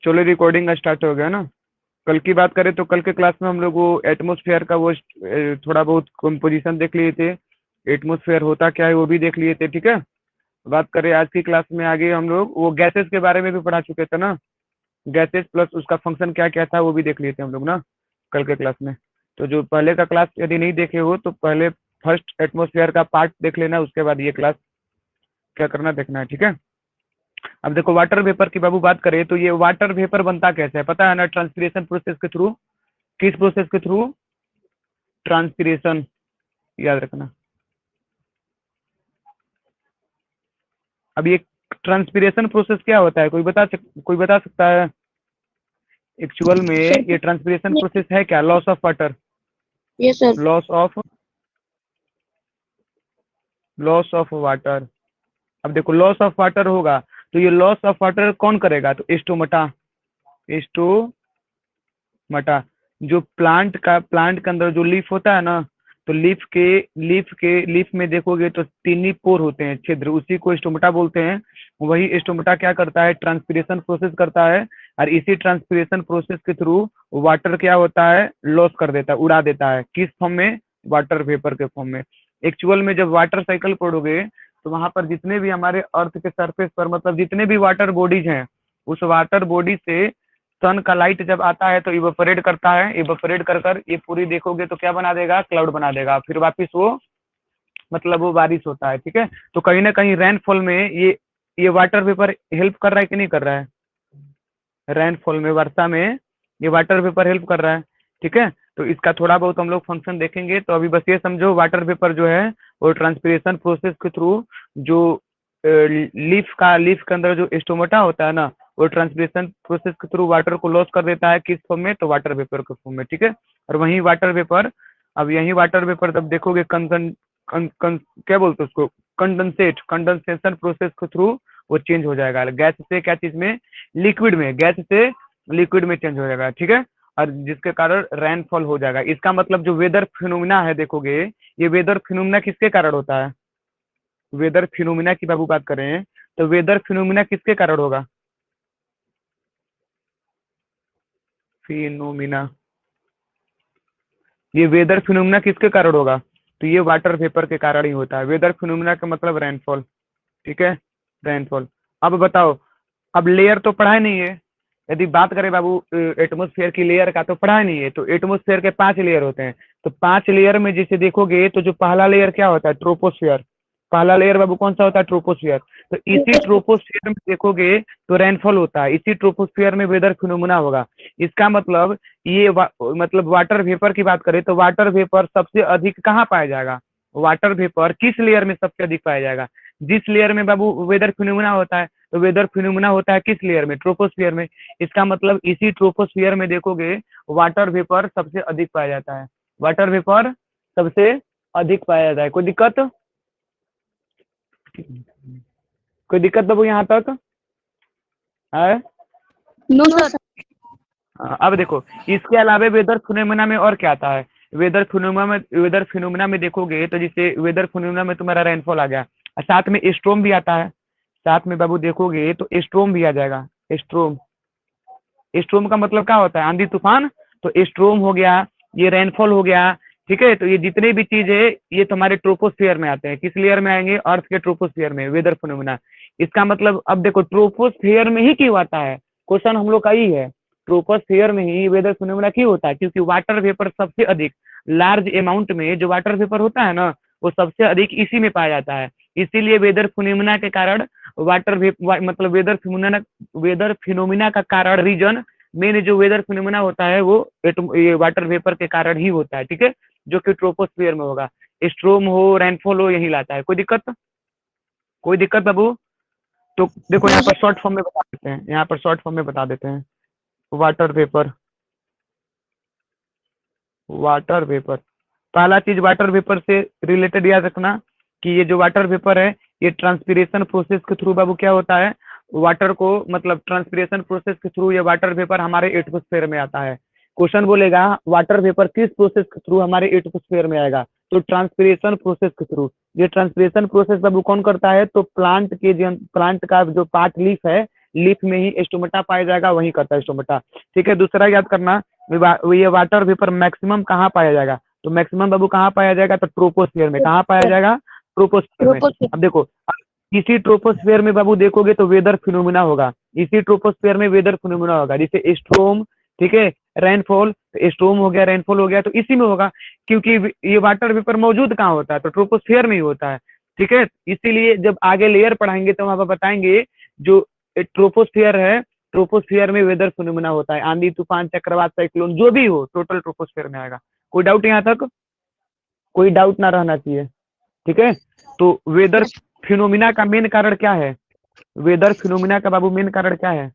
चलो recording start हो गया ना। कल की बात करें तो कल के क्लास में हम लोग वो एटमोसफेयर का वो थोड़ा बहुत कंपोजिशन देख लिए थे। एटमोसफेयर होता क्या है वो भी देख लिए थे, ठीक है। बात करें आज की क्लास में, आगे हम लोग वो गैसेस के बारे में भी पढ़ा चुके थे ना। गैसेस प्लस उसका फंक्शन क्या क्या था वो भी देख लिए थे हम लोग ना कल के क्लास में। तो जो पहले का क्लास यदि नहीं देखे हो तो पहले फर्स्ट एटमोसफेयर का पार्ट देख लेना, उसके बाद ये क्लास क्या करना देखना है, ठीक है। अब देखो वाटर वेपर की बाबू बात करें तो ये वाटर वेपर बनता कैसे है पता है ना, ट्रांसपिरेशन प्रोसेस के थ्रू। किस प्रोसेस के थ्रू? ट्रांसपिरेशन, याद रखना। अब ये ट्रांसपिरेशन प्रोसेस क्या होता है, कोई बता सकता है? एक्चुअल में ये ट्रांसपिरेशन प्रोसेस है क्या? Loss of water. Yes sir. Loss of water. अब देखो लॉस ऑफ वाटर होगा तो ये लॉस ऑफ वाटर कौन करेगा? तो स्टोमटा जो प्लांट के अंदर जो लीफ होता है ना, तो लीफ में देखोगे तो तीन ही पोर होते हैं, छिद्र, उसी को स्टोमटा बोलते हैं। वही स्टोमटा क्या करता है? ट्रांसपिरेशन प्रोसेस करता है। और इसी ट्रांसपिरेशन प्रोसेस के थ्रू वाटर क्या होता है? लॉस कर देता है, उड़ा देता है। किस फॉर्म में? वाटर वेपर के फॉर्म में। एक्चुअल में जब वाटर साइकिल पढ़ोगे तो वहां पर जितने भी हमारे अर्थ के सरफेस पर, मतलब जितने भी वाटर बॉडीज हैं, उस वाटर बॉडी से सन का लाइट जब आता है तो इवेपोरेट करता है। इवेपोरेट कर कर ये पूरी देखोगे तो क्या बना देगा? क्लाउड बना देगा। फिर वापिस वो मतलब वो बारिश होता है, ठीक है। तो कहीं ना कहीं रेनफॉल में ये वाटर वेपर हेल्प कर रहा है कि नहीं कर रहा है? रेनफॉल में, वर्षा में ये वाटर वेपर हेल्प कर रहा है, ठीक है। तो इसका थोड़ा बहुत हम लोग फंक्शन देखेंगे। तो अभी बस ये समझो वाटर वेपर जो है वो ट्रांसपिरेशन प्रोसेस के थ्रू जो लीफ के अंदर जो स्टोमेटा होता है ना, वो ट्रांसपिरेशन प्रोसेस के थ्रू वाटर को लॉस कर देता है। किस फॉर्म में? तो वाटर वेपर के फॉर्म में, ठीक है। और वही वाटर वेपर, अब यही वाटर वेपर तब देखोगे क्या बोलते हैं उसको, कंडेंसेशन प्रोसेस के थ्रू वो चेंज हो जाएगा गैस से क्या चीज में? लिक्विड में। गैस से लिक्विड में चेंज हो जाएगा, ठीक है। और जिसके कारण रेनफॉल हो जाएगा। इसका मतलब जो वेदर फिनोमिना है देखोगे, ये वेदर फिनोमिना किसके कारण होता है? वेदर फिनोमिना की बाबू बात करें तो वेदर फिनोमिना किसके कारण होगा? फिनोमिना, ये वेदर फिनोमिना किसके कारण होगा? तो ये वाटर वेपर के कारण ही होता है। वेदर फिनोमिना का मतलब रेनफॉल, ठीक है, रेनफॉल। अब बताओ, अब लेयर तो पढ़ा ही नहीं है। यदि बात करें बाबू एटमोस्फेयर की लेयर का, तो पढ़ा ही नहीं है। तो एटमोस्फेयर के 5 लेयर होते हैं। तो 5 लेयर में जैसे देखोगे तो जो पहला लेयर क्या होता है? ट्रोपोस्फियर। पहला लेयर बाबू कौन सा होता है? ट्रोपोस्फियर। तो इसी ट्रोपोस्फियर में देखोगे तो रेनफॉल होता है। इसी ट्रोपोस्फियर में वेदर फिनोमिना होगा। इसका मतलब ये मतलब वाटर वेपर की बात करें तो वाटर वेपर सबसे अधिक कहाँ पाया जाएगा? वाटर वेपर किस लेयर में सबसे अधिक पाया जाएगा? जिस लेयर में बाबू वेदर फिनोमिना होता है, तो वेदर फिनोमिना होता है किस लेयर में? ट्रोपोस्फियर में। इसका मतलब इसी ट्रोपोस्फियर में देखोगे वाटर वेपर सबसे अधिक पाया जाता है। वाटर वेपर सबसे अधिक पाया जाता है। कोई दिक्कत बाबू यहाँ तक है? No sir. अब देखो, इसके अलावा वेदर फिनोमिना में और क्या आता है? वेदर फिनोमिना में देखोगे तो जैसे वेदर फिनोमिना में तुम्हारा रेनफॉल आ गया, और साथ में स्ट्रोम भी आता है। साथ में बाबू देखोगे तो स्ट्रोम भी आ जाएगा। स्ट्रोम, स्ट्रोम का मतलब क्या होता है? आंधी तूफान। तो स्ट्रोम हो गया, ये रेनफॉल हो गया, ठीक है। तो ये जितने भी चीज है ये तुम्हारे ट्रोपोस्फियर में आते हैं। किस लेयर में आएंगे? अर्थ के ट्रोपोस्फियर में, वेदर फिनोमिना। इसका मतलब अब देखो ट्रोपोस्फियर में ही क्यों आता है? क्वेश्चन हम लोग का ही है, ट्रोपोस्फियर में ही वेदर फिनोमिना क्यों होता है? क्योंकि वाटर वेपर सबसे अधिक, लार्ज अमाउंट में जो वाटर वेपर होता है ना, वो सबसे अधिक इसी में पाया जाता है। इसीलिए वेदर फिनोमिना के कारण मतलब वेदर फिनोमिना का कारण, रीजन मेन जो वेदर फिनोमिना होता है वो ये वाटर वेपर के कारण ही होता है, ठीक है, जो कि ट्रोपोस्फियर में होगा। स्ट्रोम हो, रेनफॉल हो, यही लाता है। कोई दिक्कत बाबू? तो देखो यहाँ पर शॉर्ट फॉर्म में बता देते हैं, यहाँ पर शॉर्ट फॉर्म में बता देते हैं। वाटर वेपर पहला चीज वाटर वेपर से रिलेटेड याद रखना कि ये जो वाटर वेपर है ये ट्रांसपिरेशन प्रोसेस के थ्रू बाबू क्या होता है? वाटर को, मतलब ट्रांसपिरेशन प्रोसेस के थ्रू ये वाटर वेपर हमारे एटमोस्फेयर में आता है। क्वेश्चन बोलेगा वाटर वेपर किस प्रोसेस के थ्रू हमारे एटमोस्फेयर में आएगा? तो ट्रांसपिरेशन प्रोसेस के थ्रू। ये ट्रांसपिरेशन प्रोसेस बाबू कौन करता है? तो प्लांट का जो पार्ट लीफ है, लीफ में ही स्टोमेटा पाया जाएगा, वहीं करता है स्टोमेटा। ठीक है, दूसरा याद करना, ये वाटर वेपर मैक्सिमम कहाँ पाया जाएगा, तो मैक्सिमम बाबू कहाँ पाया जाएगा, तो ट्रोपोस्फियर में। कहाँ पाया जाएगा, ट्रोपोस्फियर में। ट्रोपोस्फियर। अब देखो, इसी ट्रोपोस्फियर में बाबू देखोगे तो वेदर फिनोमिना होगा, इसी ट्रोपोस्फियर में वेदर फिनोमिना होगा, जैसे स्ट्रोम, ठीक है, रेनफॉल, स्ट्रोम हो गया, रेनफॉल हो गया, तो इसी में होगा, क्योंकि ये वाटर वेपर मौजूद कहाँ होता है, तो ट्रोपोस्फियर में ही होता है। ठीक है, इसीलिए जब आगे लेयर पढ़ाएंगे तो वहां पर बताएंगे, जो ट्रोपोस्फियर है, ट्रोपोस्फियर में वेदर फिनोमिना होता है, आंधी तूफान चक्रवात साइक्लोन जो भी हो, टोटल ट्रोपोस्फियर में आएगा। कोई डाउट यहाँ तक, कोई डाउट ना रहना चाहिए। ठीक है, तो वेदर फिनोमिना का मेन कारण क्या है, वेदर फिनोमिना का बाबू मेन कारण क्या है,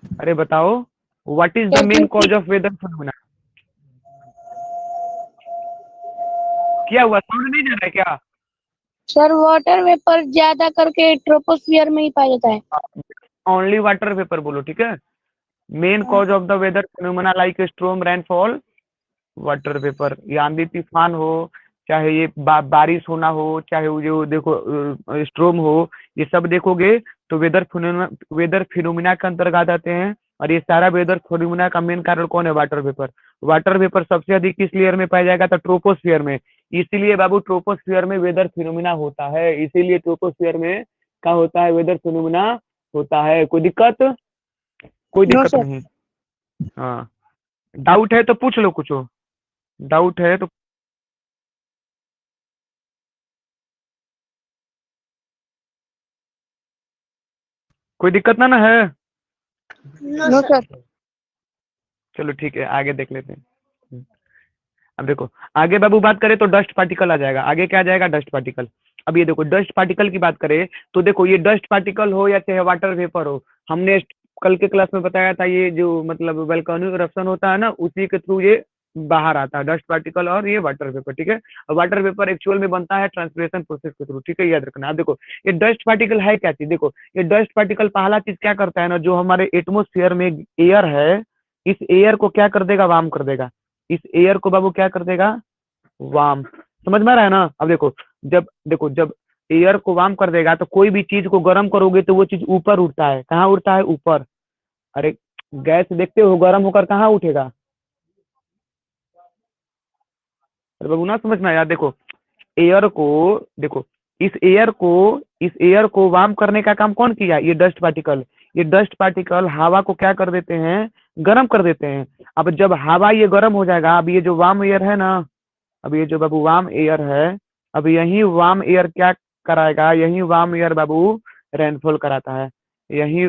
अरे बताओ, what is the main cause of weather phenomena. क्या हुआ, साउंड नहीं जा रहा है क्या। सर वाटर वेपर ज्यादा करके ट्रोपोस्फियर में ही पाया जाता है। ओनली वाटर वेपर बोलो, ठीक है। Main cause of the weather phenomena like storm, rainfall, water vapour. ये आंधी तूफान हो, चाहे ये बारिश होना हो, चाहे वो जो देखो स्ट्रोम हो, ये सब देखोगे तो वेदर फिनोमिना के अंतर्गत आते हैं। और ये सारा वेदर फिनोमिना का मेन कारण कौन है, वाटर वेपर। वाटर वेपर सबसे अधिक किस लेयर में पाया जाएगा, तो ट्रोपोस्फियर में। इसीलिए बाबू ट्रोपोस्फियर में वेदर फिनोमिना होता है, इसीलिए ट्रोपोस्फियर में क्या होता है, वेदर फिनोमिना होता है। कोई दिक्कत, कोई नो दिक्कत सर। नहीं। हाँ, डाउट है तो पूछ लो, कुछ हो डाउट है तो। कोई दिक्कत ना है। No sir. चलो ठीक है, आगे देख लेते हैं। अब देखो, आगे बाबू बात करें तो डस्ट पार्टिकल आ जाएगा, आगे क्या आ जाएगा, डस्ट पार्टिकल। अब ये देखो, डस्ट पार्टिकल की बात करें तो देखो, ये डस्ट पार्टिकल हो या चाहे वाटर वेपर हो, हमने कल के क्लास में बताया था, ये जो मतलब वोल्केनिक इरप्शन होता है ना, उसी के थ्रू ये बाहर आता है, डस्ट पार्टिकल और ये वाटर वेपर। ठीक है, और वाटर वेपर एक्चुअल में बनता है ट्रांसपिरेशन प्रोसेस के थ्रू। ठीक है, याद रखना। अब देखो, ये डस्ट पार्टिकल है क्या चीज, देखो, ये डस्ट पार्टिकल पहला चीज क्या करता है ना, जो हमारे एटमोस्फियर में एयर है, इस एयर को क्या कर देगा, वार्म कर देगा। इस एयर को बाबू क्या कर देगा, वार्म। समझ में आ रहा है ना। अब जब एयर को वार्म कर देगा तो कोई भी चीज को गर्म करोगे तो वो चीज ऊपर उठता है, कहाँ उठता है, ऊपर। अरे गैस देखते हो, गर्म होकर कहाँ उठेगा, अरे बाबू ना समझ में आया। देखो, एयर को, देखो, इस एयर को वार्म करने का काम कौन किया, ये डस्ट पार्टिकल। ये डस्ट पार्टिकल हवा को क्या कर देते हैं, गर्म कर देते हैं। अब जब हवा ये गर्म हो जाएगा, अब ये जो वार्म एयर है ना, अब ये जो बाबू वार्म एयर है, अब यही वार्म एयर क्या कराएगा, यही वार्म एयर बाबू रेनफॉल कराता है। यही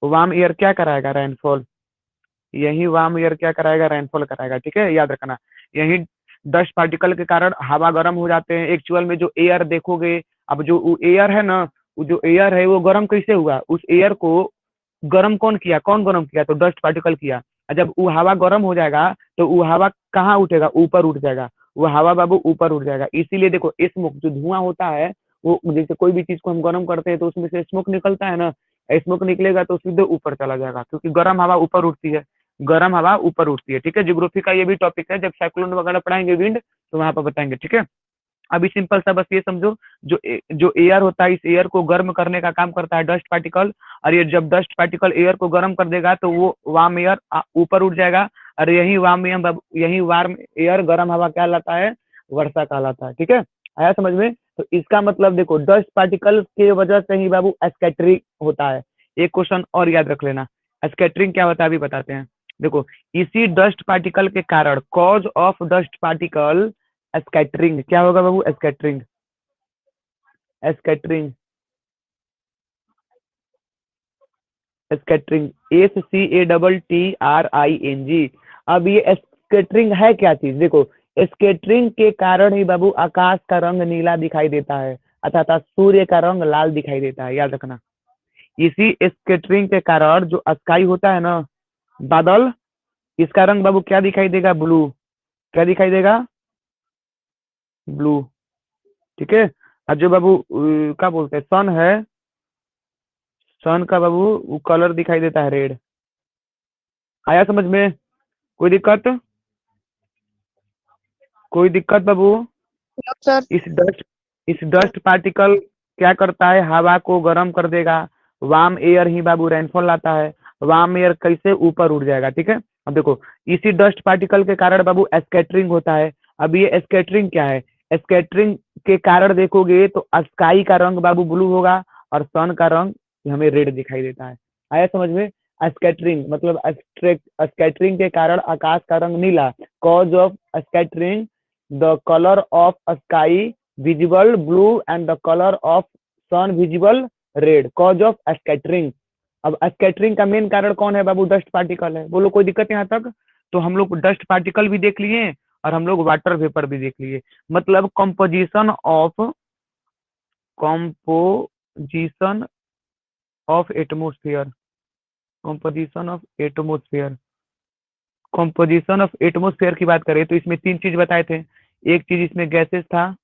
वार्म एयर क्या कराएगा, रेनफॉल। यही वार्म एयर क्या कराएगा, रेनफॉल कराएगा। ठीक है, याद रखना। यही डस्ट पार्टिकल के कारण हवा गर्म हो जाते हैं। एक्चुअल में जो एयर देखोगे, अब जो एयर है ना, वो जो एयर है वो गर्म कैसे हुआ, उस एयर को गर्म कौन किया, कौन गर्म किया, तो डस्ट पार्टिकल किया। और जब वो हवा गर्म हो जाएगा तो वो हवा कहाँ उठेगा, ऊपर उठ जाएगा। वो हवा बाबू ऊपर उठ जाएगा। इसीलिए देखो, स्मोक जो धुआं होता है, वो जैसे कोई भी चीज को हम गर्म करते हैं तो उसमें से स्मोक निकलता है ना, स्मोक निकलेगा तो सीधे ऊपर चला जाएगा, क्योंकि गर्म हवा ऊपर उठती है, गर्म हवा ऊपर उठती है। ठीक है, ज्योग्राफी का ये भी टॉपिक है, जब साइक्लोन वगैरह पढ़ाएंगे विंड, तो वहां पर बताएंगे। ठीक है, अभी सिंपल सा बस ये समझो, जो एयर होता है, इस एयर को गर्म करने का काम करता है डस्ट पार्टिकल। और ये जब डस्ट पार्टिकल एयर को गर्म कर देगा तो वो वार्म एयर ऊपर उठ जाएगा। और यही वार्म एयर गर्म हवा क्या लाता है, वर्षा कहलाता है। ठीक है, आया समझ में। तो इसका मतलब देखो, डस्ट पार्टिकल की वजह से ही बाबू स्कैटरिंग होता है। एक क्वेश्चन और याद रख लेना, स्कैटरिंग क्या होता है अभी बताते हैं। देखो, इसी डस्ट पार्टिकल के कारण, cause of dust particle scattering, क्या होगा बाबू, स्कैटरिंग, स्कैटरिंग, स्कैटरिंग, SCATTRING। अब ये स्कैटरिंग है क्या चीज, देखो, स्कैटरिंग के कारण ही बाबू आकाश का रंग नीला दिखाई देता है, अर्थात सूर्य का रंग लाल दिखाई देता है, याद रखना। इसी स्कैटरिंग के कारण जो स्काई होता है ना, बादल, इसका रंग बाबू क्या दिखाई देगा, ब्लू। क्या दिखाई देगा, ब्लू। ठीक है, और जो बाबू क्या बोलते हैं, सन है, सन का बाबू वो कलर दिखाई देता है, रेड। आया समझ में, कोई दिक्कत, कोई दिक्कत बाबू। No sir. इस डस्ट पार्टिकल क्या करता है, हवा को गर्म कर देगा। वार्म एयर ही बाबू रेनफॉल लाता है। वार्म एयर कैसे, ऊपर उड़ जाएगा, ठीक है। अब देखो इसी डस्ट पार्टिकल के कारण बाबू स्कैटरिंग होता है। अब ये स्कैटरिंग क्या है, स्कैटरिंग के कारण देखोगे तो स्काई का रंग बाबू ब्लू होगा और सन का रंग हमें रेड दिखाई देता है। आया समझ में। स्कैटरिंग मतलब स्कैटरिंग के कारण आकाश का रंग नीला। Cause of scattering, the colour of sky visible blue and the colour of sun visible red, cause of scattering. अब स्कैटरिंग का मेन कारण कौन है बाबू, डस्ट पार्टिकल है। बोलो कोई दिक्कत यहाँ तक। तो हम लोग डस्ट पार्टिकल भी देख लिए और हम लोग वाटर वेपर भी देख लिए। मतलब composition of atmosphere, composition of atmosphere, composition of atmosphere की बात करें तो इसमें तीन चीज बताए थे। एक चीज इसमें गैसेस था,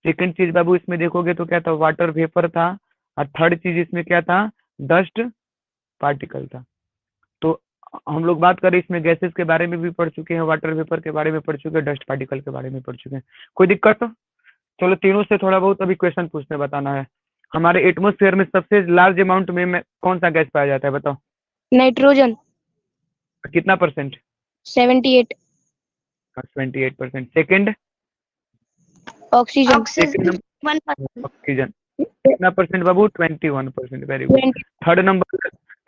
सेकंड चीज बाबू इसमें देखोगे तो क्या था, वाटर वेपर था, और थर्ड चीज इसमें क्या था, डस्ट पार्टिकल था। तो हम लोग बात करें इसमें गैसेस के बारे में भी पढ़ चुके हैं, वाटर वेपर के बारे में पढ़ चुके हैं, डस्ट पार्टिकल के बारे में पढ़ चुके हैं। कोई दिक्कत। चलो तीनों से थोड़ा बहुत अभी क्वेश्चन पूछने बताना है। हमारे एटमोस्फेयर में सबसे लार्ज अमाउंट में कौन सा गैस पाया जाता है बताओ। नाइट्रोजन कितना percent. 78, 28%। Second, oxygen second number 1%, oxygen कितना परसेंट बाबू, 21%। Very good. 20,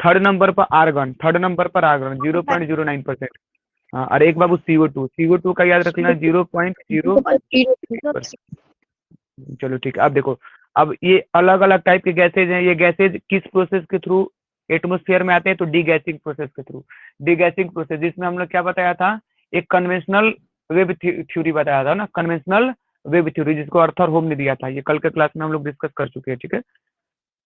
थर्ड नंबर पर आर्गन, 0.09%। हाँ, और एक बाबू CO2 का याद रखना 0.08%। चलो ठीक है। अब देखो, अब ये अलग अलग टाइप के गैसेज हैं। ये गैसेज किस प्रोसेस के थ्रू एटमोस्फेयर में आते हैं, तो डीगैसिंग प्रोसेस के थ्रू। डीगैसिंग प्रोसेस जिसमें हम लोग क्या बताया था, एक कन्वेंशनल वेब थ्योरी बताया था ना, कन्वेंशनल वेब थ्योरी, जिसको अर्थर होम ने दिया था। ये कल के क्लास में हम लोग डिस्कस कर चुके हैं, ठीक है।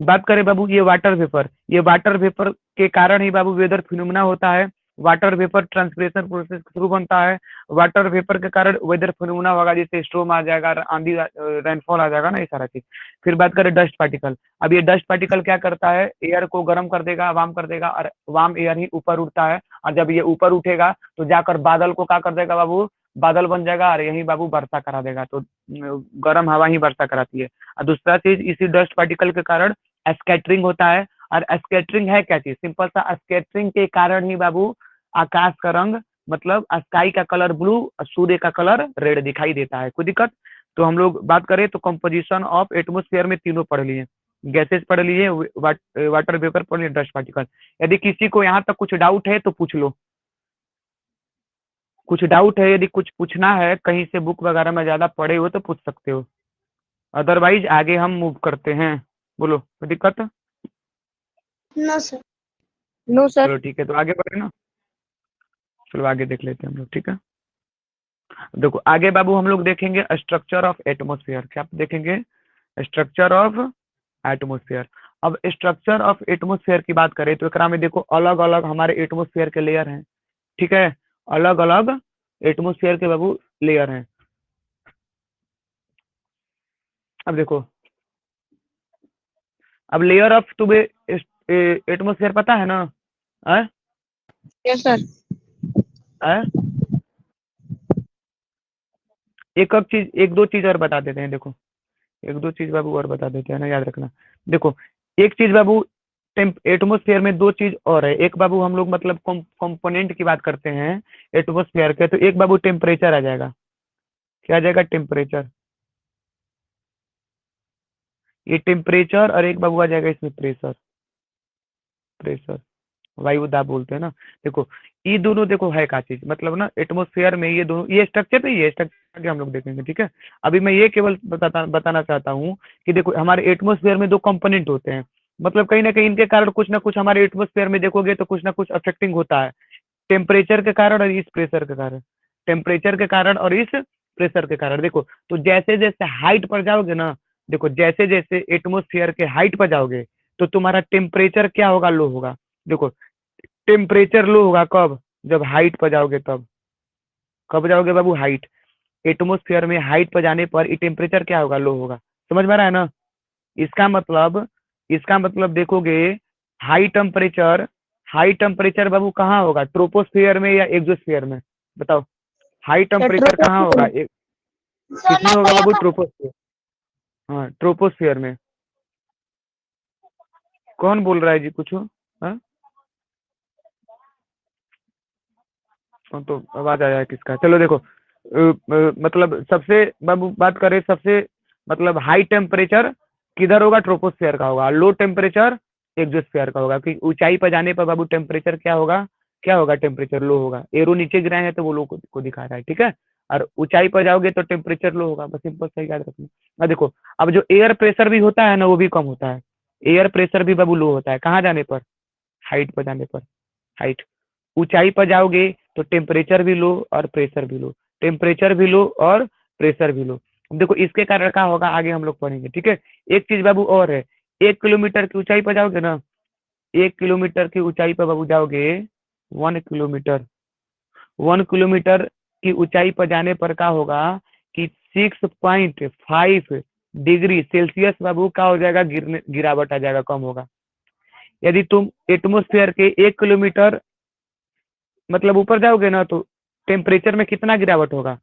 बात करें बाबू ये वाटर वेपर, ये वाटर वेपर के कारण ही बाबू वेदर फिनोमिना होता है। वाटर वेपर ट्रांसपिरेशन प्रोसेस के थ्रू बनता है। वाटर वेपर के कारण वेदर फिनोमिना होगा, जैसे स्टॉर्म आ जाएगा, आंधी, रेनफॉल आ जाएगा ना, ये सारा चीज। फिर बात करें डस्ट पार्टिकल। अब ये डस्ट पार्टिकल क्या करता है, एयर को गर्म कर देगा, वार्म कर देगा, और वार्म एयर ही ऊपर उठता है। और जब ये ऊपर उठेगा तो जाकर बादल को क्या कर देगा बाबू, बादल बन जाएगा, और यही बाबू वर्षा करा देगा। तो गर्म हवा ही वर्षा कराती है। और दूसरा चीज, इसी डस्ट पार्टिकल के कारण स्कैटरिंग होता है। और स्कैटरिंग है क्या चीज, सिंपल सा, स्कैटरिंग के कारण ही बाबू आकाश का रंग, मतलब स्काई का कलर ब्लू और सूर्य का कलर रेड दिखाई देता है। कोई दिक्कत। तो हम लोग बात करें तो कंपोजिशन ऑफ एटमोस्फेयर में तीनों पढ़ लिए, गैसेस पढ़ लिए, वाटर वेपर पढ़ लिए, डस्ट पार्टिकल। यदि किसी को यहाँ तक कुछ डाउट है तो पूछ लो, कुछ डाउट है, यदि कुछ पूछना है, कहीं से बुक वगैरह में ज्यादा पढ़े हो तो पूछ सकते हो, अदरवाइज आगे हम मूव करते हैं। बोलो कोई दिक्कत। No sir, no sir. चलो ठीक है, तो आगे बढ़े ना। चलो आगे देख लेते हैं हम लोग, ठीक है। देखो आगे बाबू हम लोग देखेंगे स्ट्रक्चर ऑफ एटमोस्फेयर। क्या देखेंगे, स्ट्रक्चर ऑफ एटमोस्फेयर। अब स्ट्रक्चर ऑफ एटमोस्फेयर की बात करें तो एकरा में देखो अलग अलग हमारे एटमोस्फेयर के लेयर हैं, ठीक है। अलग अलग एटमोस्फेयर के बाबू लेयर हैं। अब देखो, अब लेयर ऑफ टू एटमोस्फेयर पता है ना, है? Yes sir. है? एक दो चीज और बता देते हैं। देखो एक दो चीज बाबू और बता देते हैं ना, याद रखना। देखो एक चीज बाबू, एटमोस्फेयर में दो चीज और है। एक बाबू हम लोग मतलब कंपोनेंट की बात करते हैं एटमोस्फेयर के, तो एक बाबू टेम्परेचर आ जाएगा। क्या आ जाएगा, टेम्परेचर। ये टेम्परेचर, और एक बाबू आ जाएगा इसमें प्रेशर। प्रेशर, वायु दाब बोलते हैं ना। देखो ये दोनों देखो है का चीज, मतलब ना एटमोस्फेयर में ये दोनों, ये स्ट्रक्चर नहीं है, स्ट्रक्चर आगे हम लोग देखेंगे, ठीक है। अभी मैं ये केवल बताना चाहता हूँ कि देखो हमारे एटमोस्फेयर में दो कंपोनेंट होते हैं, मतलब कहीं ना कहीं इनके कारण कुछ ना कुछ हमारे एटमोस्फेयर में देखोगे तो कुछ ना कुछ अफेक्टिंग होता है, टेम्परेचर के कारण और इस प्रेशर के कारण। टेम्परेचर के कारण और इस प्रेशर के कारण। देखो तो जैसे जैसे हाइट पर जाओगे ना, देखो जैसे जैसे एटमोस्फियर के हाइट पर जाओगे तो तुम्हारा टेम्परेचर क्या होगा, लो होगा। देखो टेम्परेचर लो होगा कब, जब हाइट पर जाओगे तब। कब जाओगे बाबू, हाइट। एटमोस्फियर में हाइट पर जाने पर ये टेम्परेचर क्या होगा, लो होगा। समझ में आ रहा है ना। इसका मतलब, इसका मतलब देखोगे हाई टेम्परेचर, हाई टेम्परेचर बाबू कहाँ होगा, ट्रोपोस्फियर में या एक्सोस्फियर में, बताओ। हाई टेम्परेचर कहाँ होगा, किसमें होगा बाबू, ट्रोपोस्फियर। हाँ ट्रोपोस्फियर में। कौन बोल रहा है जी कुछ? हाँ तो आवाज आया है किसका? चलो देखो मतलब सबसे बाबू बात करें, सबसे मतलब हाई टेम्परेचर किधर होगा? ट्रोपोस्फियर का होगा। लो टेम्परेचर एक्सोस्फियर का होगा। कि ऊंचाई पर जाने पर बाबू टेम्परेचर क्या होगा? क्या होगा? टेम्परेचर लो होगा। एरो नीचे गिराए हैं तो वो लो को दिखा रहा है, ठीक है। और ऊंचाई पर जाओगे तो टेम्परेचर लो होगा। बस सिंपल सा याद रखना। अब देखो, अब जो एयर प्रेशर भी होता है ना, वो भी कम होता है। एयर प्रेशर भी बाबू लो होता है। कहाँ जाने पर? हाइट पर जाने पर। हाइट, ऊंचाई पर जाओगे तो टेम्परेचर भी लो और प्रेशर भी लो। टेम्परेचर भी लो और प्रेशर भी लो। देखो इसके कारण क्या होगा आगे हम लोग पढ़ेंगे, ठीक है। एक चीज बाबू और है, 1 किलोमीटर की ऊंचाई पर जाओगे ना, 1 किलोमीटर की ऊंचाई पर बाबू जाओगे, 1 किलोमीटर, 1 किलोमीटर की ऊंचाई पर जाने पर क्या होगा कि 6.5 डिग्री सेल्सियस बाबू क्या हो जाएगा? गिरावट आ जाएगा, कम होगा। यदि तुम एटमोस्फेयर के 1 किलोमीटर मतलब ऊपर जाओगे ना, तो टेम्परेचर में कितना गिरावट होगा?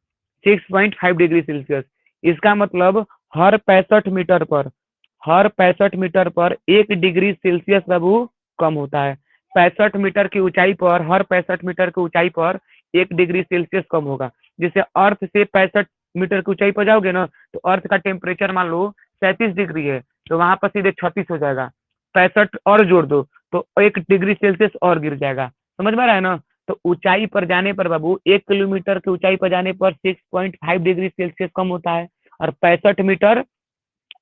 6.5 डिग्री सेल्सियस। इसका मतलब हर 65 मीटर पर, हर 65 मीटर पर 1 डिग्री सेल्सियस बाबू कम होता है। 65 मीटर की ऊंचाई पर, हर 65 मीटर की ऊंचाई पर 1 डिग्री सेल्सियस कम होगा। जैसे अर्थ से 65 मीटर की ऊंचाई पर जाओगे ना, तो अर्थ का टेम्परेचर मान लो 37 डिग्री है, तो वहां पर सीधे 36 हो जाएगा। 65 और जोड़ दो तो 1 डिग्री सेल्सियस और गिर जाएगा। समझ में आ रहा है ना? तो ऊंचाई पर जाने पर बाबू, 1 किलोमीटर की ऊंचाई पर जाने पर 6.5 डिग्री सेल्सियस कम होता है। और 65 मीटर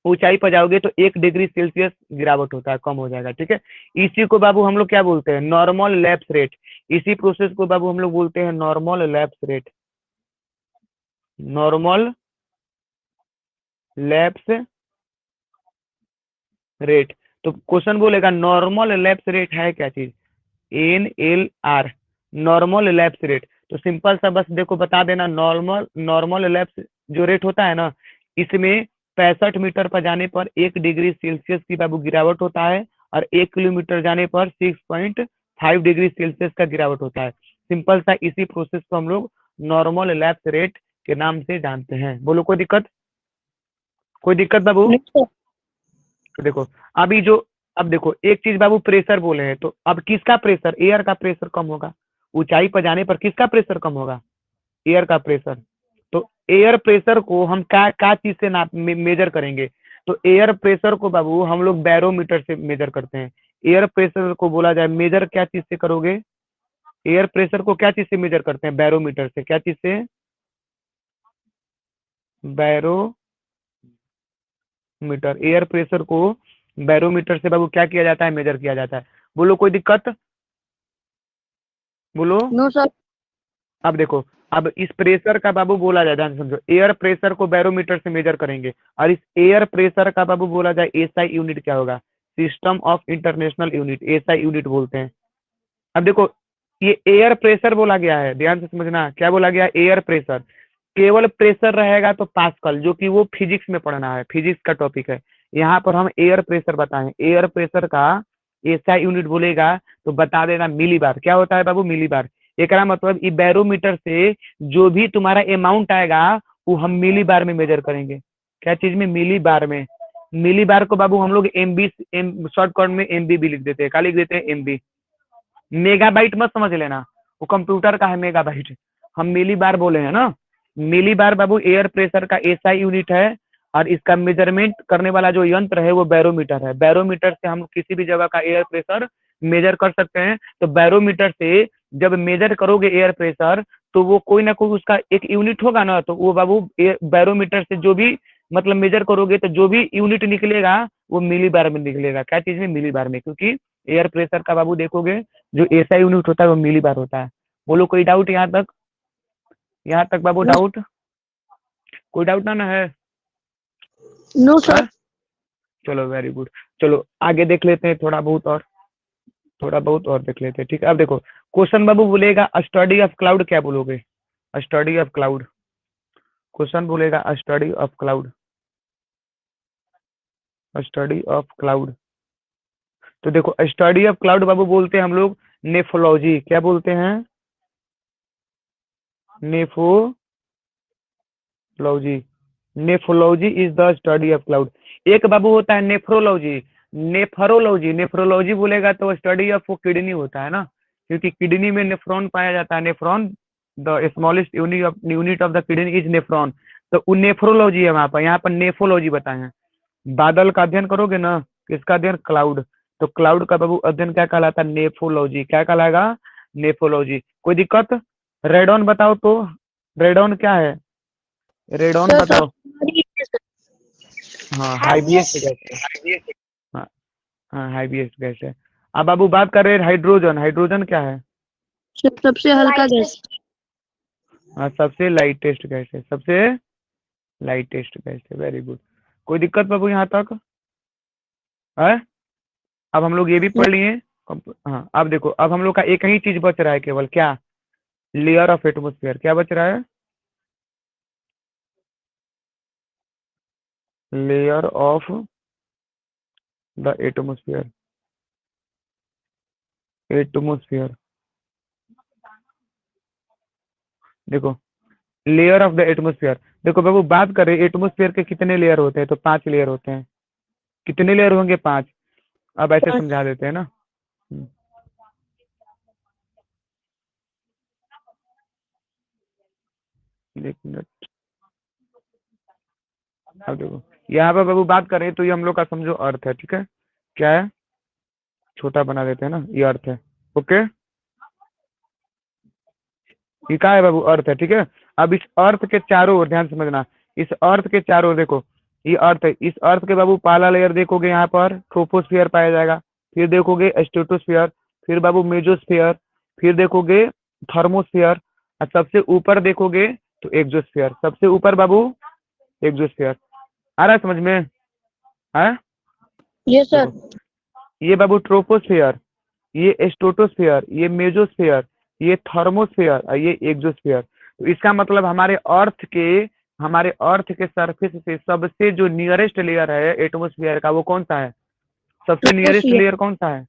ऊंचाई पर जाओगे तो 1 डिग्री सेल्सियस गिरावट होता है, कम हो जाएगा, ठीक है। इसी को बाबू हम लोग क्या बोलते हैं? Normal lapse rate. इसी प्रोसेस को बाबू हम लोग बोलते हैं normal lapse rate. Normal lapse rate. तो क्वेश्चन बोलेगा नॉर्मल लैप्स रेट है क्या चीज? NLR, normal lapse rate. तो सिंपल सा बस देखो बता देना, नॉर्मल नॉर्मल लैप्स जो रेट होता है ना, इसमें 65 मीटर पर जाने पर 1 डिग्री सेल्सियस की बाबू गिरावट होता है। और 1 किलोमीटर जाने पर 6.5 डिग्री सेल्सियस का गिरावट होता है। सिंपल सा इसी प्रोसेस को हम लोग नॉर्मल लैप्स रेट के नाम से जानते हैं। बोलो कोई दिक्कत? कोई दिक्कत बाबू? नहीं सर। तो देखो अभी जो, अब देखो एक चीज बाबू, प्रेशर बोले हैं तो अब किसका प्रेशर? एयर का प्रेशर कम होगा। ऊंचाई पर जाने पर किसका प्रेशर कम होगा? एयर का प्रेशर। तो एयर प्रेशर को हम क्या चीज से नाप मेजर करेंगे? तो एयर प्रेशर को बाबू हम लोग बैरोमीटर से मेजर करते हैं। एयर प्रेशर को बोला जाए मेजर क्या चीज से करोगे? एयर प्रेशर को क्या चीज से मेजर करते हैं? बैरोमीटर से। क्या चीज से? बैरोमीटर। एयर प्रेशर को बैरोमीटर से बाबू क्या किया जाता है? मेजर किया जाता है। बोलो कोई दिक्कत? बोलो। No sir. अब देखो, अब इस प्रेशर का बाबू बोला जाए, ध्यान से समझो, एयर प्रेशर को बैरोमीटर से मेजर करेंगे। और इस एयर प्रेशर का बाबू बोला जाए एसआई यूनिट क्या होगा? System of international unit, SI unit बोलते हैं। अब देखो ये एयर प्रेशर बोला गया है, ध्यान से समझना, क्या बोला गया? Air pressure. केवल प्रेशर रहेगा तो पास्कल, जो कि वो फिजिक्स में पढ़ना है, फिजिक्स का टॉपिक है। यहाँ पर हम एयर प्रेशर बताएं। एयर प्रेशर का एसआई यूनिट बोलेगा तो बता देना मिली बार। क्या होता है बाबू? मिली बार। एक मतलब ई बैरोमीटर से जो भी तुम्हारा अमाउंट आएगा वो हम मिली बार में मेजर करेंगे। क्या चीज में? मिली बार में। मिली बार को बाबू हम लोग एमबी, शॉर्टकट में एमबी भी लिख देते हैं। क्या लिख देते हैं? एमबी। मेगाबाइट मत समझ लेना, वो कंप्यूटर का है मेगाबाइट। हम मिली बार बोले हैं ना। मिली बार बाबू एयर प्रेशर का एसआई यूनिट है। और इसका मेजरमेंट करने वाला जो यंत्र है वो बैरोमीटर है। बैरोमीटर से हम किसी भी जगह का एयर प्रेशर मेजर कर सकते हैं। तो बैरोमीटर से जब मेजर करोगे एयर प्रेशर, तो वो कोई ना कोई उसका एक यूनिट होगा ना, तो वो बाबू बैरोमीटर से जो भी मतलब मेजर करोगे तो जो भी यूनिट निकलेगा वो मिली बार में निकलेगा। क्या चीज में? मिली बार में। क्योंकि एयर प्रेशर का बाबू देखोगे जो एसआई यूनिट होता है वो मिली बार होता है। बोलो कोई डाउट यहाँ तक? यहाँ तक बाबू नो डाउट? कोई डाउट ना है? No sir. हाँ चलो वेरी गुड। चलो आगे देख लेते हैं थोड़ा बहुत और, थोड़ा बहुत और देख लेते हैं, ठीक है। अब देखो क्वेश्चन बाबू बोलेगा स्टडी ऑफ क्लाउड, क्या बोलोगे? Study of cloud. क्वेश्चन बोलेगा study of cloud, study of cloud. तो देखो स्टडी ऑफ क्लाउड बाबू बोलते हैं हम लोग नेफोलॉजी। क्या बोलते हैं? Nephology. Nephrology is the study of cloud. एक बाबू होता है नेफ्रोलॉजी, नेफ्रोलॉजी, नेफ्रोलॉजी बोलेगा तो स्टडी ऑफ वो किडनी होता है ना, क्योंकि किडनी में नेफ्रॉन पाया जाता है। Nephron the smallest unit of the kidney is nephron. तो वो नेफ्रोलॉजी है वहां पर, यहाँ पर नेफोलॉजी बताए हैं। बादल का अध्ययन करोगे ना, किसका अध्ययन? क्लाउड। तो क्लाउड का बाबू अध्ययन क्या कहलाता है? नेफोलॉजी। क्या कहलाएगा? नेफोलॉजी। कोई दिक्कत? रेडॉन बताओ तो, रेडॉन क्या है? रेडॉन सर बताओ। सॉरी हाँ हाईबीएस गैस है। हाँ हाँ हाईबीएस गैस है। अब बाबू बात कर रहे हैं हाइड्रोजन। हाइड्रोजन क्या है? सबसे हल्का गैस। हाँ सबसे लाइटेस्ट गैस है, सबसे लाइटेस्ट गैस है। Very good. कोई दिक्कत बाबू यहाँ तक है? अब हम लोग ये भी पढ़ लिए। हाँ अब देखो, अब हम लोग का एक ही चीज बच रहा है केवल, क्या? Layer of atmosphere. क्या बच रहा है? Layer of the atmosphere. Atmosphere देखो, लेयर ऑफ द एटमोस्फेयर। देखो बाबू बात करें एटमोस्फेयर के कितने लेयर होते हैं, तो 5 लेयर होते हैं। कितने लेयर होंगे? 5। अब ऐसे समझा देते हैं ना। एक मिनट। अब देखो यहाँ पर बाबू बात करें तो ये हम लोग का समझो अर्थ है, ठीक है? क्या है? छोटा बना देते हैं ना, ये अर्थ है। ओके, ये क्या है बाबू? अर्थ है, ठीक है? अब इस अर्थ के चारों ओर ध्यान समझना, इस अर्थ के चारों ओर देखो, ये अर्थ है। इस अर्थ के बाबू पहला लेयर देखोगे यहाँ पर ट्रोपोस्फियर पाया जाएगा, फिर देखोगे स्ट्रेटोस्फियर, फिर बाबू मेजोस्फियर, फिर देखोगे थर्मोस्फियर, और सबसे ऊपर देखोगे तो एक्सोस्फियर। सबसे ऊपर बाबू एक्सोस्फियर। आ रहा है समझ में? है? Yes sir. देखो ये बाबू ट्रोपोस्फियर, ये स्ट्रेटोस्फियर, ये मेजोस्फियर, ये थर्मोस्फियर और ये एक्सोस्फियर। तो इसका मतलब हमारे अर्थ के सरफेस से सबसे जो नियरेस्ट लेयर है एटमोस्फियर का, वो कौन सा है? सबसे नियरेस्ट ट्रोपोस्फियर। लेयर कौन सा है?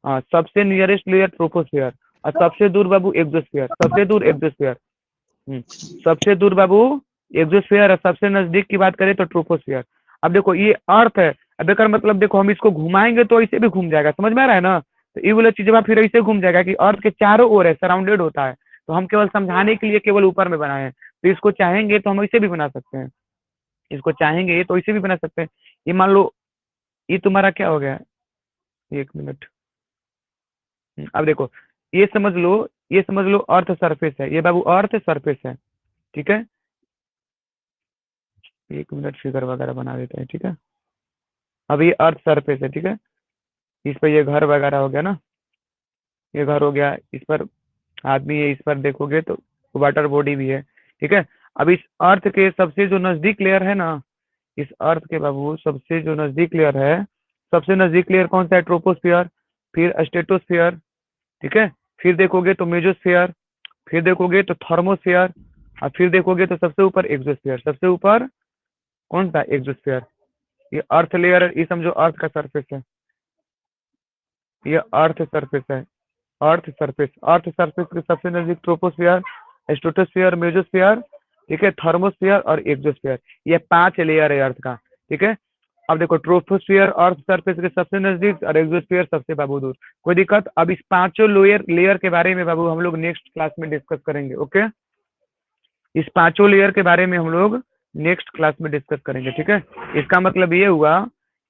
हाँ सबसे नियरेस्ट लेयर ट्रोपोस्फियर, और सबसे दूर बाबू एक्सोस्फियर। सबसे दूर एक्सोस्फियर। सबसे दूर बाबू एक्सोस्फियर, और सबसे नजदीक की बात करें तो ट्रोपोस्फियर। अब देखो ये अर्थ है, अब एकर मतलब देखो हम इसको घुमाएंगे तो ऐसे भी घूम जाएगा, समझ में आ रहा है ना? तो ये वाला चीज फिर ऐसे घूम जाएगा कि अर्थ के चारों ओर है, सराउंडेड होता है। तो हम केवल समझाने के लिए केवल ऊपर में बनाए हैं। तो इसको चाहेंगे तो हम ऐसे भी बना सकते हैं, इसको चाहेंगे तो ऐसे भी बना सकते हैं। ये मान लो ये तुम्हारा क्या हो गया, एक मिनट। अब देखो ये समझ लो अर्थ सरफेस है, ये बाबू अर्थ सरफेस है, ठीक है? एक मिनट फिगर वगैरह बना देते हैं, ठीक है? अब ये अर्थ सरफेस है, ठीक है? इस पर ये घर वगैरह हो गया ना, ये घर हो गया, इस पर आदमी है, इस पर देखोगे तो वाटर बॉडी भी है, ठीक है? अब इस अर्थ के सबसे जो नजदीक लेयर है ना, इस अर्थ के बाबू सबसे जो नजदीक लेयर है, सबसे नजदीक लेयर कौन सा है? ट्रोपोस्फियर, फिर स्ट्रेटोस्फियर, ठीक है? फिर देखोगे तो मेजोस्फियर, फिर देखोगे तो थर्मोस्फियर, और फिर देखोगे तो सबसे ऊपर एक्सोस्फियर। सबसे ऊपर कौन सा? एक्सोस्फियर। ये अर्थ लेयर, ये समझो अर्थ का सरफेस है, ये अर्थ सरफेस है। अर्थ सरफेस के सबसे नजदीक ट्रोपोस्फियर, स्ट्रेटोस्फियर, मेजोस्फियर, ठीक है? थर्मोस्फियर और एक्सोस्फियर। ये 5 लेयर है अर्थ का, ठीक है? अब देखो ट्रोपोस्फियर अर्थ सरफेस के सबसे नजदीक और एक्सोस्फियर सबसे बाबू दूर। कोई दिक्कत? अब इस पांचों लेयर के बारे में बाबू हम लोग नेक्स्ट क्लास में डिस्कस करेंगे। ओके, इस पांचों लेयर के बारे में हम लोग नेक्स्ट क्लास में डिस्कस करेंगे, ठीक है? इसका मतलब ये हुआ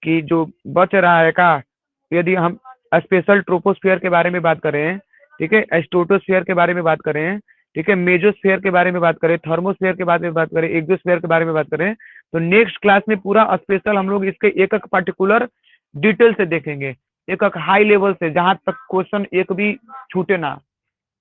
कि जो बच रहा है का, यदि हम स्पेशल ट्रोपोस्फियर के बारे में बात करें, ठीक है, स्ट्रेटोस्फियर के बारे में बात करें, ठीक है, मेजोस्फियर के बारे में बात करें, थर्मोस्फियर के बारे में बात करें, एक्सोस्फियर के बारे में बात करें, तो नेक्स्ट क्लास में पूरा स्पेशल हम लोग इसके एक एक पर्टिकुलर डिटेल से देखेंगे, एक एक हाई लेवल से, जहां तक क्वेश्चन एक भी छूटे ना।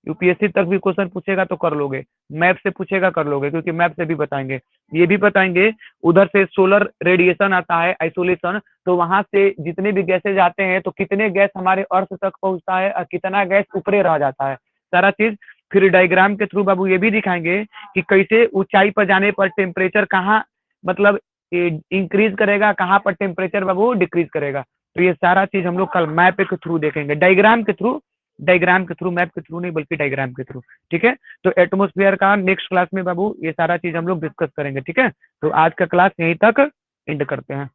यूपीएससी तक भी क्वेश्चन पूछेगा तो कर लोगे, मैप से पूछेगा कर लोगे, क्योंकि मैप से भी बताएंगे, ये भी बताएंगे। उधर से सोलर रेडिएशन आता है, आइसोलेशन, तो वहां से जितने भी गैसेज आते हैं तो कितने गैस हमारे अर्थ तक पहुंचता है और कितना गैस ऊपरे रह जाता है, सारा चीज। फिर डायग्राम के थ्रू बाबू ये भी दिखाएंगे कि कैसे ऊंचाई पर जाने पर टेम्परेचर कहाँ मतलब इंक्रीज करेगा, कहाँ पर टेम्परेचर बाबू डिक्रीज करेगा। तो ये सारा चीज हम लोग कल मैप के थ्रू देखेंगे, डायग्राम के थ्रू डायग्राम के थ्रू, मैप के थ्रू नहीं बल्कि डायग्राम के थ्रू। ठीक है, तो एटमोस्फेयर का नेक्स्ट क्लास में बाबू ये सारा चीज हम लोग डिस्कस करेंगे। ठीक है, तो आज का क्लास यहीं तक एंड करते हैं।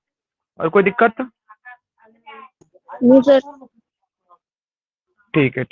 और कोई दिक्कत? नहीं सर। ठीक है।